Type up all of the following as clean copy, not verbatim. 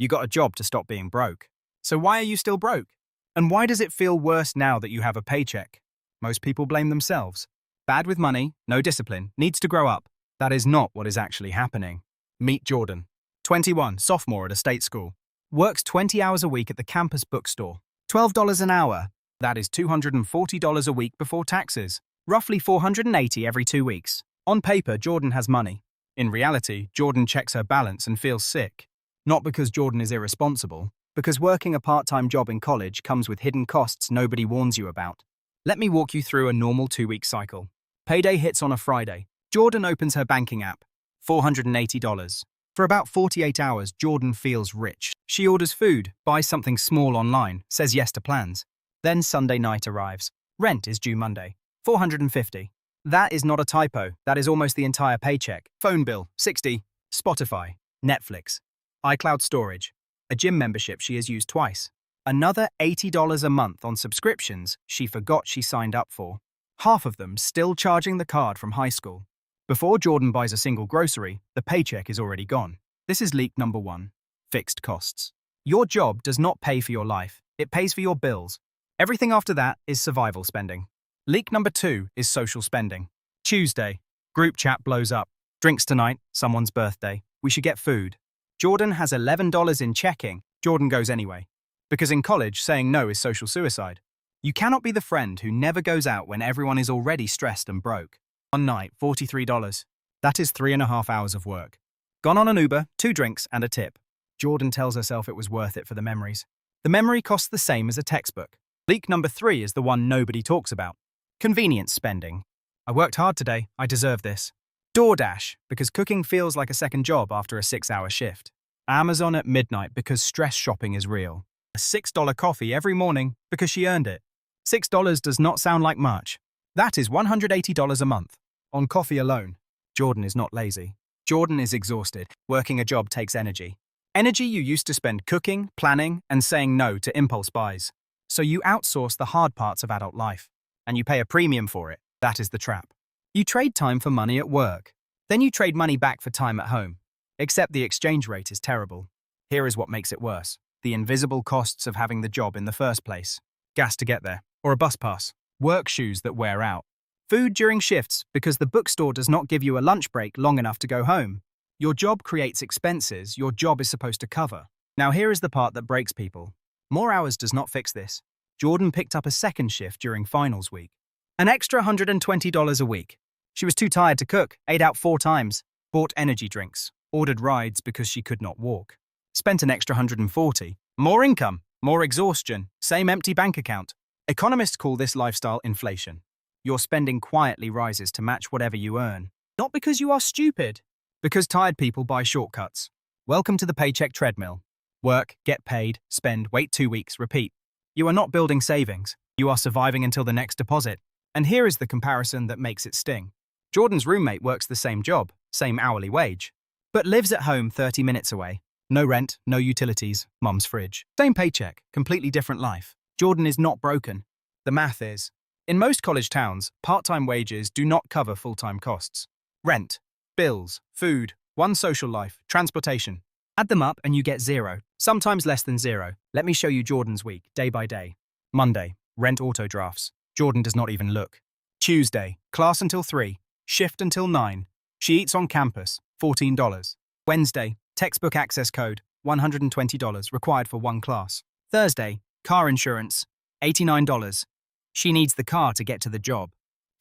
You got a job to stop being broke. So why are you still broke? And why does it feel worse now that you have a paycheck? Most people blame themselves. Bad with money, no discipline, needs to grow up. That is not what is actually happening. Meet Jordan. 21, sophomore at a state school. Works 20 hours a week at the campus bookstore. $12 an hour. That is $240 a week before taxes. Roughly $480 every 2 weeks. On paper, Jordan has money. In reality, Jordan checks her balance and feels sick. Not because Jordan is irresponsible, because working a part-time job in college comes with hidden costs nobody warns you about. Let me walk you through a normal 2-week cycle. Payday hits on a Friday. Jordan opens her banking app. $480. For about 48 hours, Jordan feels rich. She orders food, buys something small online, says yes to plans. Then Sunday night arrives. Rent is due Monday. $450. That is not a typo. That is almost the entire paycheck. Phone bill, $60. Spotify, Netflix, iCloud storage, a gym membership she has used twice. Another $80 a month on subscriptions she forgot she signed up for. Half of them still charging the card from high school. Before Jordan buys a single grocery, the paycheck is already gone. This is leak number 1. Fixed costs. Your job does not pay for your life. It pays for your bills. Everything after that is survival spending. Leak number 2 is social spending. Tuesday. Group chat blows up. Drinks tonight, someone's birthday. We should get food. Jordan has $11 in checking. Jordan goes anyway. Because in college, saying no is social suicide. You cannot be the friend who never goes out when everyone is already stressed and broke. One night, $43. That is 3.5 hours of work. Gone on an Uber, 2 drinks, and a tip. Jordan tells herself it was worth it for the memories. The memory costs the same as a textbook. Leak number 3 is the one nobody talks about. Convenience spending. I worked hard today, I deserve this. DoorDash, because cooking feels like a second job after a 6-hour shift. Amazon at midnight because stress shopping is real. A $6 coffee every morning because she earned it. $6 does not sound like much. That is $180 a month. On coffee alone. Jordan is not lazy. Jordan is exhausted. Working a job takes energy. Energy you used to spend cooking, planning, and saying no to impulse buys. So you outsource the hard parts of adult life. And you pay a premium for it. That is the trap. You trade time for money at work. Then you trade money back for time at home. Except the exchange rate is terrible. Here is what makes it worse. The invisible costs of having the job in the first place. Gas to get there, or a bus pass. Work shoes that wear out. Food during shifts because the bookstore does not give you a lunch break long enough to go home. Your job creates expenses your job is supposed to cover. Now here is the part that breaks people. More hours does not fix this. Jordan picked up a second shift during finals week. An extra $120 a week. She was too tired to cook, ate out 4 times, bought energy drinks, ordered rides because she could not walk. Spent an extra $140. More income, more exhaustion, same empty bank account. Economists call this lifestyle inflation. Your spending quietly rises to match whatever you earn. Not because you are stupid, because tired people buy shortcuts. Welcome to the paycheck treadmill. Work, get paid, spend, wait 2 weeks, repeat. You are not building savings. You are surviving until the next deposit. And here is the comparison that makes it sting. Jordan's roommate works the same job, same hourly wage, but lives at home 30 minutes away. No rent, no utilities, mum's fridge. Same paycheck, completely different life. Jordan is not broken. The math is, in most college towns, part-time wages do not cover full-time costs. Rent, bills, food, one social life, transportation. Add them up and you get 0, sometimes less than 0. Let me show you Jordan's week, day by day. Monday, rent auto drafts. Jordan does not even look. Tuesday, class until 3, shift until 9. She eats on campus, $14. Wednesday, textbook access code, $120 required for 1 class. Thursday, car insurance, $89. She needs the car to get to the job.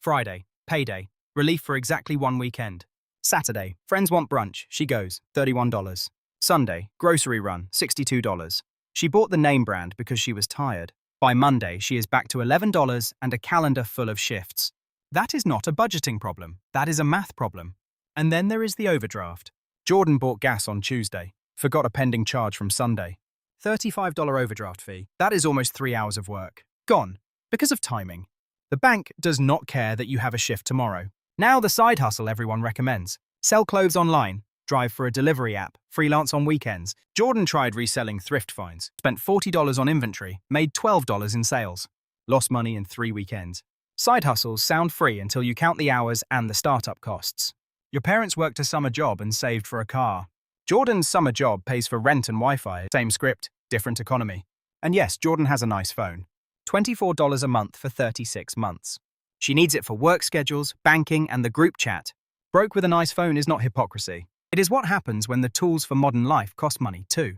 Friday, payday, relief for exactly 1 weekend. Saturday, friends want brunch, she goes, $31. Sunday, grocery run, $62. She bought the name brand because she was tired. By Monday, she is back to $11 and a calendar full of shifts. That is not a budgeting problem, that is a math problem. And then there is the overdraft. Jordan bought gas on Tuesday, forgot a pending charge from Sunday. $35 overdraft fee, that is almost 3 hours of work. Gone, because of timing. The bank does not care that you have a shift tomorrow. Now the side hustle everyone recommends. Sell clothes online, drive for a delivery app, freelance on weekends. Jordan tried reselling thrift finds, spent $40 on inventory, made $12 in sales. Lost money in 3 weekends. Side hustles sound free until you count the hours and the startup costs. Your parents worked a summer job and saved for a car. Jordan's summer job pays for rent and Wi-Fi. Same script, different economy. And yes, Jordan has a nice phone. $24 a month for 36 months. She needs it for work schedules, banking, and the group chat. Broke with a nice phone is not hypocrisy. It is what happens when the tools for modern life cost money too.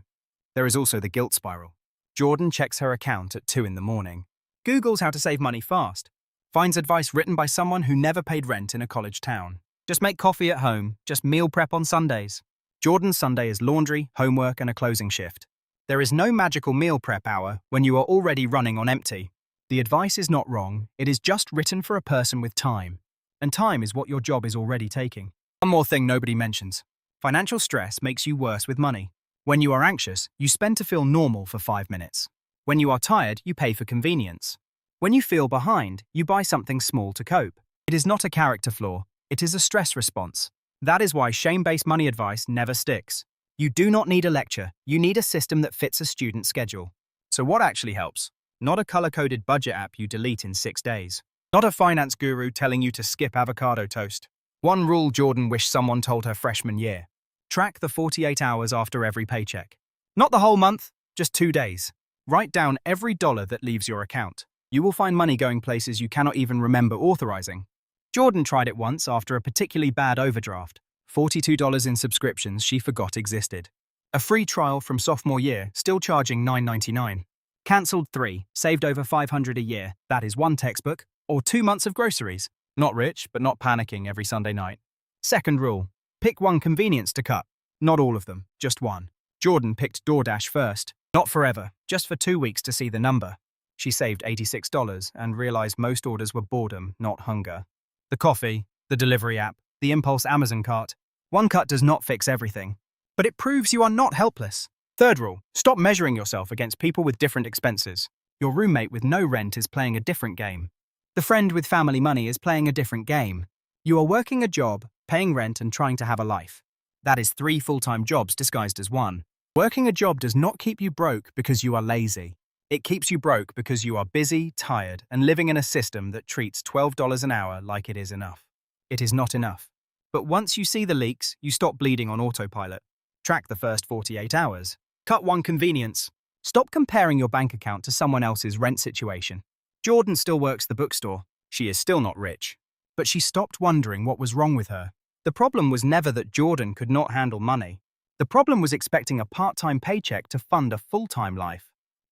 There is also the guilt spiral. Jordan checks her account at 2 in the morning. Googles how to save money fast. Finds advice written by someone who never paid rent in a college town. Just make coffee at home, just meal prep on Sundays. Jordan's Sunday is laundry, homework, and a closing shift. There is no magical meal prep hour when you are already running on empty. The advice is not wrong, it is just written for a person with time. And time is what your job is already taking. One more thing nobody mentions. Financial stress makes you worse with money. When you are anxious, you spend to feel normal for 5 minutes. When you are tired, you pay for convenience. When you feel behind, you buy something small to cope. It is not a character flaw, it is a stress response. That is why shame-based money advice never sticks. You do not need a lecture, you need a system that fits a student's schedule. So what actually helps? Not a color-coded budget app you delete in 6 days. Not a finance guru telling you to skip avocado toast. One rule Jordan wished someone told her freshman year. Track the 48 hours after every paycheck. Not the whole month, just 2 days. Write down every dollar that leaves your account. You will find money going places you cannot even remember authorizing. Jordan tried it once after a particularly bad overdraft. $42 in subscriptions she forgot existed. A free trial from sophomore year, still charging $9.99. Cancelled 3, saved over $500 a year. That is 1 textbook, or 2 months of groceries. Not rich, but not panicking every Sunday night. Second rule, pick one convenience to cut. Not all of them, just one. Jordan picked DoorDash first. Not forever, just for 2 weeks to see the number. She saved $86 and realized most orders were boredom, not hunger. The coffee, the delivery app, the impulse Amazon cart. One cut does not fix everything, but it proves you are not helpless. Third rule, stop measuring yourself against people with different expenses. Your roommate with no rent is playing a different game. The friend with family money is playing a different game. You are working a job, paying rent, and trying to have a life. That is 3 full-time jobs disguised as one. Working a job does not keep you broke because you are lazy. It keeps you broke because you are busy, tired, and living in a system that treats $12 an hour like it is enough. It is not enough. But once you see the leaks, you stop bleeding on autopilot. Track the first 48 hours. Cut one convenience. Stop comparing your bank account to someone else's rent situation. Jordan still works the bookstore. She is still not rich. But she stopped wondering what was wrong with her. The problem was never that Jordan could not handle money. The problem was expecting a part-time paycheck to fund a full-time life.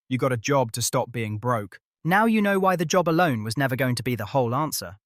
You got a job to stop being broke. Now you know why the job alone was never going to be the whole answer.